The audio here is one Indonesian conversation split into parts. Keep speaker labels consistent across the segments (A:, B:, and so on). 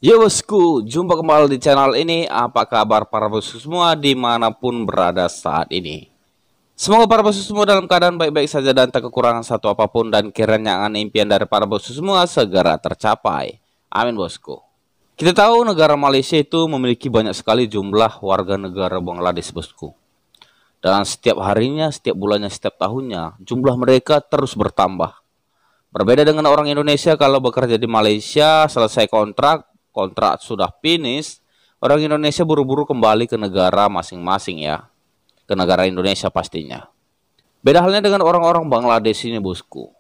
A: Yo bosku, jumpa kembali di channel ini. Apa kabar para bosku semua dimanapun berada saat ini? Semoga para bosku semua dalam keadaan baik-baik saja dan tak kekurangan satu apapun, dan kiranya angan impian dari para bosku semua segera tercapai. Amin bosku. Kita tahu negara Malaysia itu memiliki banyak sekali jumlah warga negara Bangladesh bosku. Dan setiap harinya, setiap bulannya, setiap tahunnya jumlah mereka terus bertambah. Berbeda dengan orang Indonesia, kalau bekerja di Malaysia selesai kontrak sudah finish, orang Indonesia buru-buru kembali ke negara masing-masing ya. Ke negara Indonesia pastinya. Beda halnya dengan orang-orang Bangladesh ini bosku.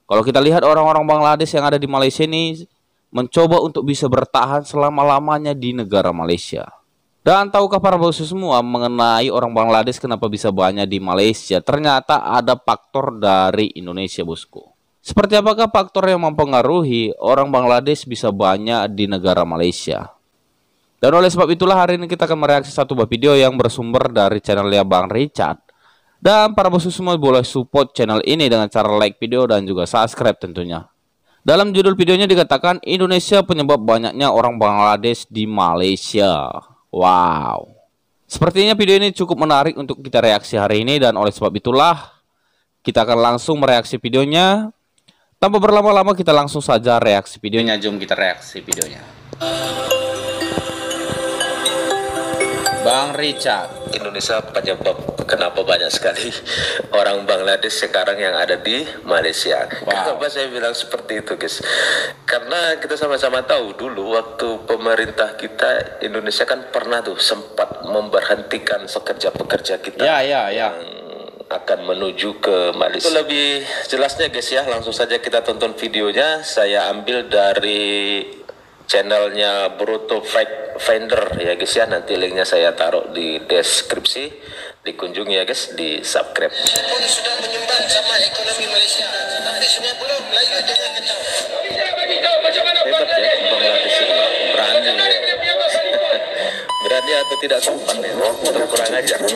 A: Kalau kita lihat orang-orang Bangladesh yang ada di Malaysia ini mencoba untuk bisa bertahan selama-lamanya di negara Malaysia. Dan tahukah para bosku semua mengenai orang Bangladesh kenapa bisa banyak di Malaysia? Ternyata ada faktor dari Indonesia bosku. Seperti apakah faktor yang mempengaruhi orang Bangladesh bisa banyak di negara Malaysia? Dan oleh sebab itulah hari ini kita akan mereaksi satu buah video yang bersumber dari channelnya Bang Richard. Dan para bosku semua boleh support channel ini dengan cara like video dan juga subscribe tentunya. Dalam judul videonya dikatakan Indonesia penyebab banyaknya orang Bangladesh di Malaysia. Wow. Sepertinya video ini cukup menarik untuk kita reaksi hari ini, dan oleh sebab itulah kita akan langsung mereaksi videonya. Tanpa berlama-lama kita langsung saja reaksi videonya. Jom kita reaksi videonya. Bang Richard.
B: Indonesia penyebab kenapa banyak sekali orang Bangladesh sekarang yang ada di Malaysia.
A: Wow.
B: Kenapa saya bilang seperti itu, guys? Karena kita sama-sama tahu dulu waktu pemerintah kita Indonesia kan pernah tuh sempat memberhentikan pekerja-pekerja kita yang akan menuju ke Malaysia. Itu lebih jelasnya guys ya, langsung saja kita tonton videonya. Saya ambil dari channelnya Bruto Finder ya guys ya, nanti linknya saya taruh di deskripsi, dikunjungi ya guys, di subscribe. Sudah menyumbang sama ekonomi Malaysia, tapi sudah belum lagi dengan kita. Hebat ya Bangladesh ini, berani ya. Berani atau tidak sopan ya, atau kurang ajar. Di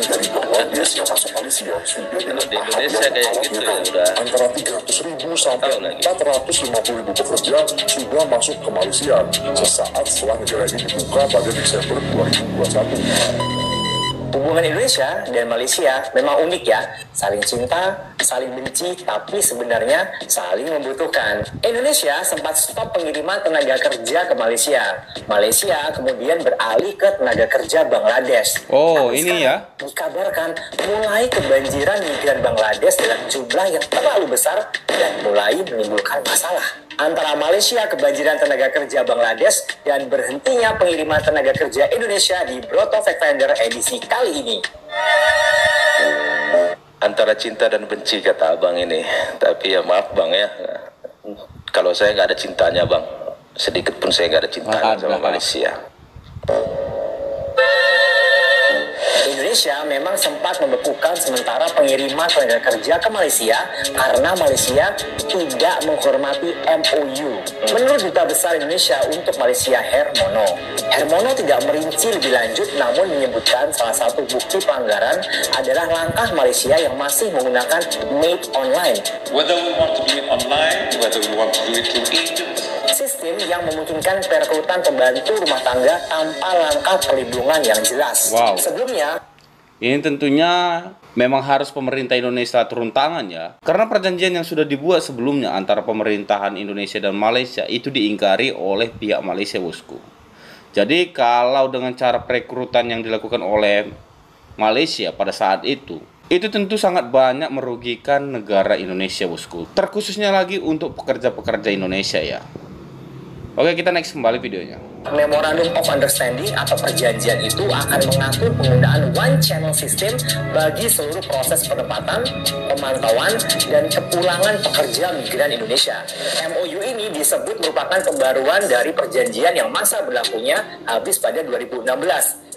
B: Indonesia kayak gitu ya, udah
C: antara 300.000 sampai 450.000 pekerja sudah masuk ke Malaysia sesaat setelah negara ini dibuka pada Desember 2021.
D: Hubungan Indonesia dan Malaysia memang unik ya, saling cinta, saling benci, tapi sebenarnya saling membutuhkan. Indonesia sempat stop pengiriman tenaga kerja ke Malaysia. Malaysia kemudian beralih ke tenaga kerja Bangladesh.
A: Oh,
D: tapi
A: ini ya.
D: Dikabarkan mulai kebanjiran migran Bangladesh dalam jumlah yang terlalu besar dan mulai menimbulkan masalah. Antara Malaysia kebanjiran tenaga kerja Bangladesh dan berhentinya pengiriman tenaga kerja Indonesia di Bruto Finder edisi kali ini.
B: Antara cinta dan benci kata abang ini. Tapi ya maaf bang ya, kalau saya nggak ada cintanya bang, sedikit pun saya nggak ada cintanya sama Malaysia.
D: Indonesia memang sempat membekukan sementara pengiriman tenaga kerja ke Malaysia karena Malaysia tidak menghormati MOU. Menurut Duta Besar Indonesia untuk Malaysia Hermono tidak merinci lebih lanjut, namun menyebutkan salah satu bukti pelanggaran adalah langkah Malaysia yang masih menggunakan made online.
E: Whether we want to do it online, whether we want to do it through agents.
D: Sistem yang memungkinkan perekrutan pembantu rumah tangga tanpa langkah perlindungan yang jelas.
A: Wow.
D: Sebelumnya,
A: Ini tentunya memang harus pemerintah Indonesia turun tangan ya. Karena perjanjian yang sudah dibuat sebelumnya antara pemerintahan Indonesia dan Malaysia itu diingkari oleh pihak Malaysia bosku. Jadi kalau dengan cara perekrutan yang dilakukan oleh Malaysia pada saat itu tentu sangat banyak merugikan negara Indonesia bosku. Terkhususnya lagi untuk pekerja-pekerja Indonesia ya. Oke, kita next kembali videonya.
D: Memorandum of Understanding atau perjanjian itu akan mengatur penggunaan one channel system bagi seluruh proses penempatan, pemantauan, dan kepulangan pekerja migran Indonesia. MOU ini disebut merupakan pembaruan dari perjanjian yang masa berlakunya habis pada 2016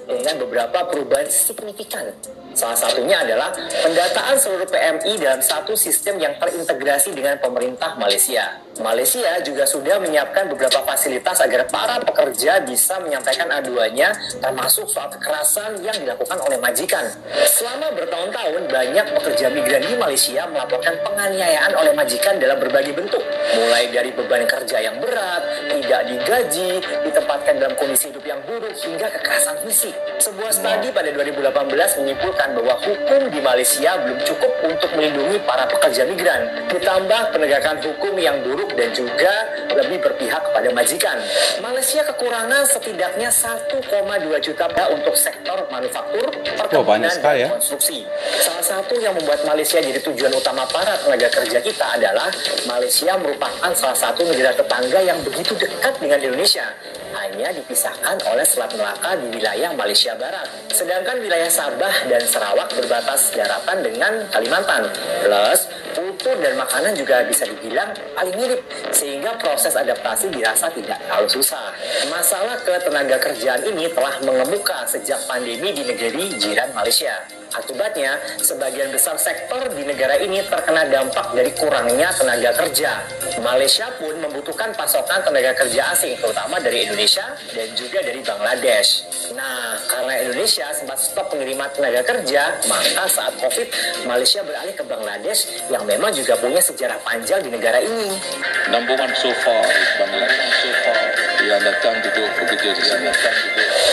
D: dengan beberapa perubahan signifikan. Salah satunya adalah pendataan seluruh PMI dalam satu sistem yang terintegrasi dengan pemerintah Malaysia. Malaysia juga sudah menyiapkan beberapa fasilitas agar para pekerja bisa menyampaikan aduannya, termasuk soal kekerasan yang dilakukan oleh majikan. Selama bertahun-tahun, banyak pekerja migran di Malaysia melaporkan penganiayaan oleh majikan dalam berbagai bentuk. Mulai dari beban kerja yang berat, tidak digaji, ditempatkan dalam kondisi hidup yang buruk, hingga kekerasan fisik. Sebuah studi pada 2018 menyimpulkan bahwa hukum di Malaysia belum cukup untuk melindungi para pekerja migran. Ditambah penegakan hukum yang buruk dan juga lebih berpihak kepada majikan. Malaysia kekurangan setidaknya 1,2 juta untuk sektor manufaktur, perkebunan, dan konstruksi. Salah satu yang membuat Malaysia jadi tujuan utama para tenaga kerja kita adalah Malaysia merupakan salah satu negara tetangga yang begitu dekat dengan Indonesia. Hanya dipisahkan oleh Selat Melaka di wilayah Malaysia Barat. Sedangkan wilayah Sabah dan Sarawak berbatas daratan dengan Kalimantan. Plus, kultur dan makanan juga bisa dibilang paling mirip, sehingga proses adaptasi dirasa tidak terlalu susah. Masalah ketenaga kerjaan ini telah mengemuka sejak pandemi di negeri jiran Malaysia. Akibatnya, sebagian besar sektor di negara ini terkena dampak dari kurangnya tenaga kerja. Malaysia pun membutuhkan pasokan tenaga kerja asing, terutama dari Indonesia dan juga dari Bangladesh. Nah, karena Indonesia sempat stop pengiriman tenaga kerja, maka saat COVID, Malaysia beralih ke Bangladesh yang memang juga punya sejarah panjang di negara ini.
E: Number one so far is Bangladesh. So far, yang datang duduk bekerja di sana.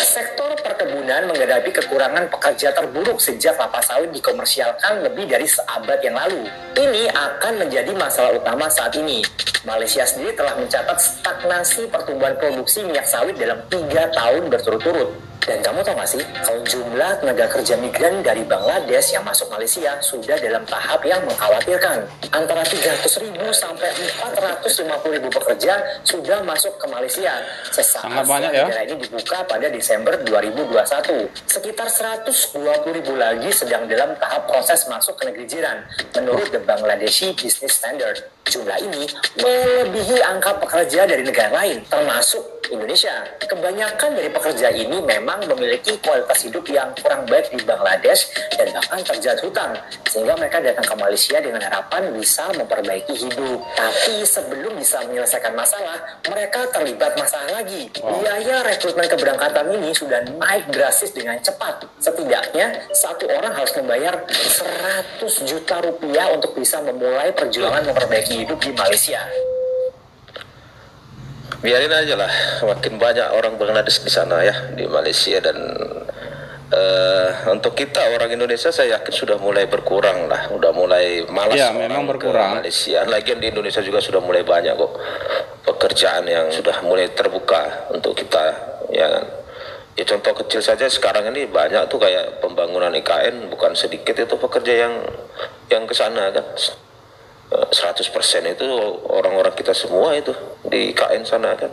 D: Sektor perkebunan menghadapi kekurangan pekerja terburuk sejak kelapa sawit dikomersialkan lebih dari seabad yang lalu. Ini akan menjadi masalah utama saat ini. Malaysia sendiri telah mencatat stagnasi pertumbuhan produksi minyak sawit dalam 3 tahun berturut-turut. Dan kamu tahu gak sih, kalau jumlah tenaga kerja migran dari Bangladesh yang masuk Malaysia sudah dalam tahap yang mengkhawatirkan. Antara 300.000 sampai 450.000 pekerja sudah masuk ke Malaysia sesaat setelah negara ini dibuka pada Desember 2021. Sekitar 120.000 lagi sedang dalam tahap proses masuk ke negeri jiran, menurut The Bangladeshi Business Standard. Jumlah ini melebihi angka pekerja dari negara lain, termasuk Indonesia. Kebanyakan dari pekerja ini memang memiliki kualitas hidup yang kurang baik di Bangladesh dan bahkan terjerat hutang, sehingga mereka datang ke Malaysia dengan harapan bisa memperbaiki hidup. Tapi sebelum bisa menyelesaikan masalah, mereka terlibat masalah lagi. Biaya rekrutmen keberangkatan ini sudah naik drastis dengan cepat. Setidaknya satu orang harus membayar 100 juta rupiah untuk bisa memulai perjuangan memperbaiki hidup di Malaysia.
B: Biarin aja lah, makin banyak orang Bangladesh di sana ya, di Malaysia. Dan untuk kita orang Indonesia saya yakin sudah mulai berkurang lah, udah mulai malas memang berkurang ke Malaysia. Lagian di Indonesia juga sudah mulai banyak kok pekerjaan yang sudah mulai terbuka untuk kita, ya kan. Ya contoh kecil saja sekarang ini banyak tuh kayak pembangunan IKN, bukan sedikit itu pekerja yang ke sana kan. 100% itu orang-orang kita semua itu di IKN sana kan.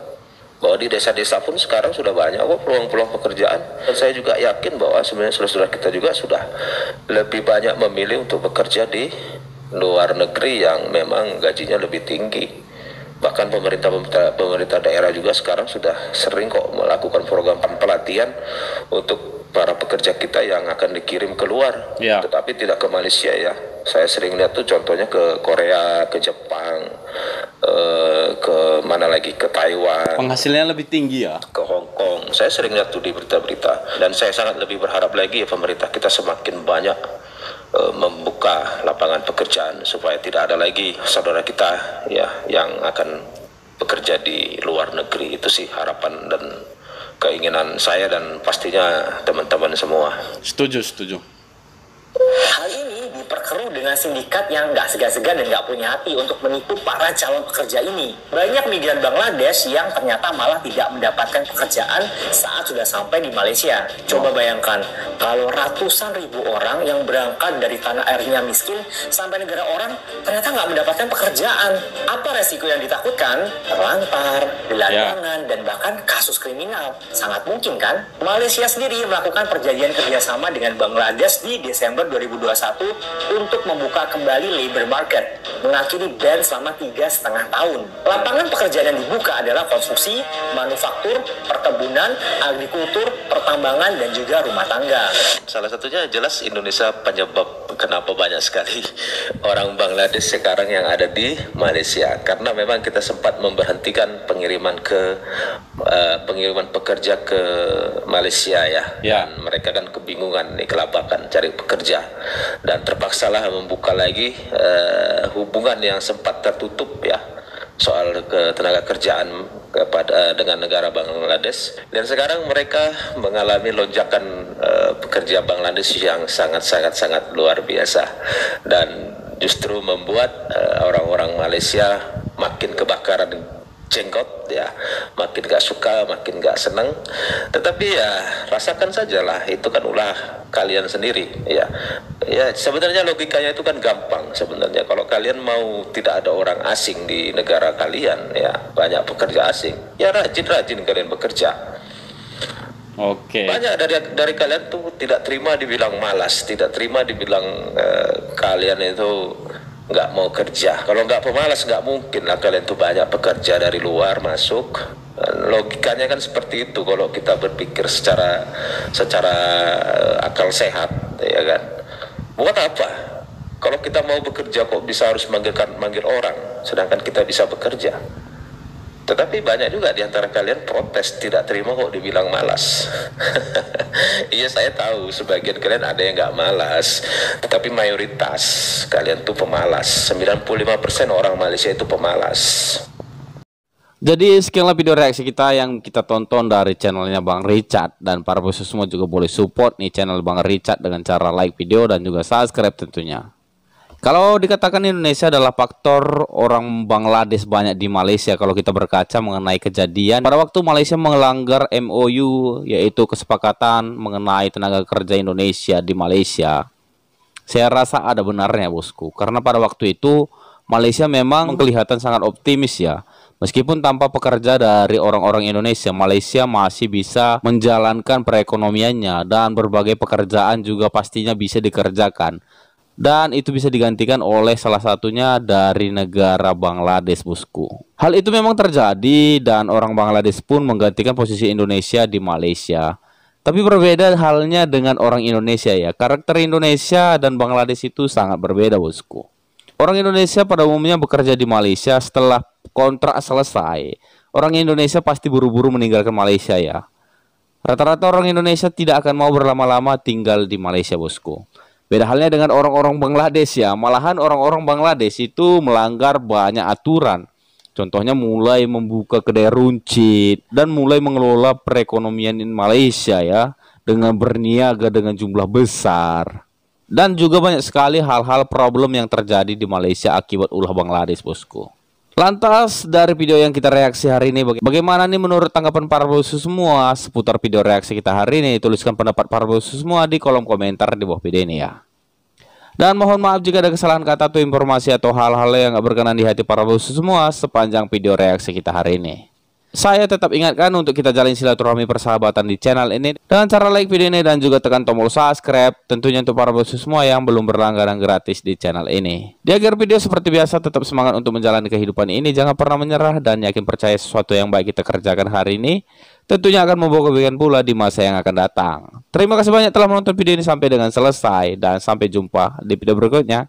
B: Bahwa di desa-desa pun sekarang sudah banyak kok peluang-peluang pekerjaan. Dan saya juga yakin bahwa sebenarnya saudara-saudara kita juga sudah lebih banyak memilih untuk bekerja di luar negeri yang memang gajinya lebih tinggi. Bahkan pemerintah daerah juga sekarang sudah sering kok melakukan program pelatihan untuk para pekerja kita yang akan dikirim keluar, tetapi tidak ke Malaysia ya. Saya sering lihat tuh contohnya ke Korea, ke Jepang, ke mana lagi, ke Taiwan.
A: Penghasilannya lebih tinggi ya?
B: Ke Hong Kong. Saya sering lihat tuh di berita-berita. Dan saya sangat lebih berharap lagi ya pemerintah kita semakin banyak membuka lapangan pekerjaan supaya tidak ada lagi saudara kita ya yang akan bekerja di luar negeri. Itu sih harapan dan keinginan saya dan pastinya teman-teman semua.
A: Setuju.
D: Hal ini diperkeruh dengan sindikat yang nggak segan-segan dan nggak punya hati untuk menipu para calon pekerja ini. Banyak migran Bangladesh yang ternyata malah tidak mendapatkan pekerjaan saat sudah sampai di Malaysia. Coba bayangkan, kalau ratusan ribu orang yang berangkat dari tanah airnya miskin sampai negara orang ternyata nggak mendapatkan pekerjaan. Apa resiko yang ditakutkan? Terlantar, gelandangan, dan bahkan kasus kriminal. Sangat mungkin kan? Malaysia sendiri melakukan perjanjian kerjasama dengan Bangladesh di Desember 2021 untuk membuka kembali labor market, mengakhiri ban selama 3,5 tahun. Lapangan pekerjaan yang dibuka adalah konstruksi, manufaktur, perkebunan, agrikultur, pertambangan, dan juga rumah tangga.
B: Salah satunya jelas Indonesia penyebab kenapa banyak sekali orang Bangladesh sekarang yang ada di Malaysia, karena memang kita sempat memberhentikan pengiriman pekerja ke Malaysia ya. Dan mereka kan kebingungan nih, kelabakan cari pekerja, dan terpaksalah membuka lagi hubungan yang sempat tertutup ya soal tenaga kerjaan dengan negara Bangladesh. Dan sekarang mereka mengalami lonjakan pekerja Bangladesh yang sangat luar biasa, dan justru membuat orang-orang Malaysia makin kebakaran jenggot ya, makin gak suka, makin gak senang. Tetapi ya rasakan sajalah, itu kan ulah kalian sendiri ya. Ya sebenarnya logikanya itu kan gampang sebenarnya. Kalau kalian mau tidak ada orang asing di negara kalian ya, banyak pekerja asing, ya rajin-rajin kalian bekerja. Banyak dari kalian tuh tidak terima dibilang malas, tidak terima dibilang kalian itu nggak mau kerja. Kalau nggak pemalas, nggak mungkin lah kalian tuh banyak pekerja dari luar masuk. Logikanya kan seperti itu kalau kita berpikir secara akal sehat, ya kan. Buat apa? Kalau kita mau bekerja kok bisa harus manggil orang, sedangkan kita bisa bekerja. Tetapi banyak juga di antara kalian protes, tidak terima kok dibilang malas. Iya, saya tahu sebagian kalian ada yang nggak malas, tetapi mayoritas kalian tuh pemalas. 95% orang Malaysia itu pemalas.
A: Jadi sekianlah video reaksi kita yang kita tonton dari channelnya Bang Richard, dan para bos semua juga boleh support nih channel Bang Richard dengan cara like video dan juga subscribe tentunya. Kalau dikatakan Indonesia adalah faktor orang Bangladesh banyak di Malaysia, kalau kita berkaca mengenai kejadian pada waktu Malaysia melanggar MOU, yaitu kesepakatan mengenai tenaga kerja Indonesia di Malaysia, saya rasa ada benarnya bosku. Karena pada waktu itu Malaysia memang kelihatan sangat optimis ya. Meskipun tanpa pekerja dari orang-orang Indonesia, Malaysia masih bisa menjalankan perekonomiannya, dan berbagai pekerjaan juga pastinya bisa dikerjakan. Dan itu bisa digantikan oleh salah satunya dari negara Bangladesh bosku. Hal itu memang terjadi, dan orang Bangladesh pun menggantikan posisi Indonesia di Malaysia. Tapi berbeda halnya dengan orang Indonesia ya. Karakter Indonesia dan Bangladesh itu sangat berbeda bosku. Orang Indonesia pada umumnya bekerja di Malaysia, setelah kontrak selesai, orang Indonesia pasti buru-buru meninggalkan Malaysia ya. Rata-rata orang Indonesia tidak akan mau berlama-lama tinggal di Malaysia bosku. Beda halnya dengan orang-orang Bangladesh ya. Malahan orang-orang Bangladesh itu melanggar banyak aturan. Contohnya mulai membuka kedai runcit dan mulai mengelola perekonomian di Malaysia ya, dengan berniaga dengan jumlah besar. Dan juga banyak sekali hal-hal problem yang terjadi di Malaysia akibat ulah Bangladesh bosku. Lantas dari video yang kita reaksi hari ini, bagaimana nih menurut tanggapan para bos semua seputar video reaksi kita hari ini? Tuliskan pendapat para bos semua di kolom komentar di bawah video ini ya. Dan mohon maaf jika ada kesalahan kata atau informasi atau hal-hal yang gak berkenan di hati para bos semua sepanjang video reaksi kita hari ini. Saya tetap ingatkan untuk kita jalin silaturahmi persahabatan di channel ini dengan cara like video ini dan juga tekan tombol subscribe, tentunya untuk para bos semua yang belum berlangganan gratis di channel ini. Di akhir video seperti biasa, tetap semangat untuk menjalani kehidupan ini, jangan pernah menyerah, dan yakin percaya sesuatu yang baik kita kerjakan hari ini tentunya akan membawa kebaikan pula di masa yang akan datang. Terima kasih banyak telah menonton video ini sampai dengan selesai, dan sampai jumpa di video berikutnya.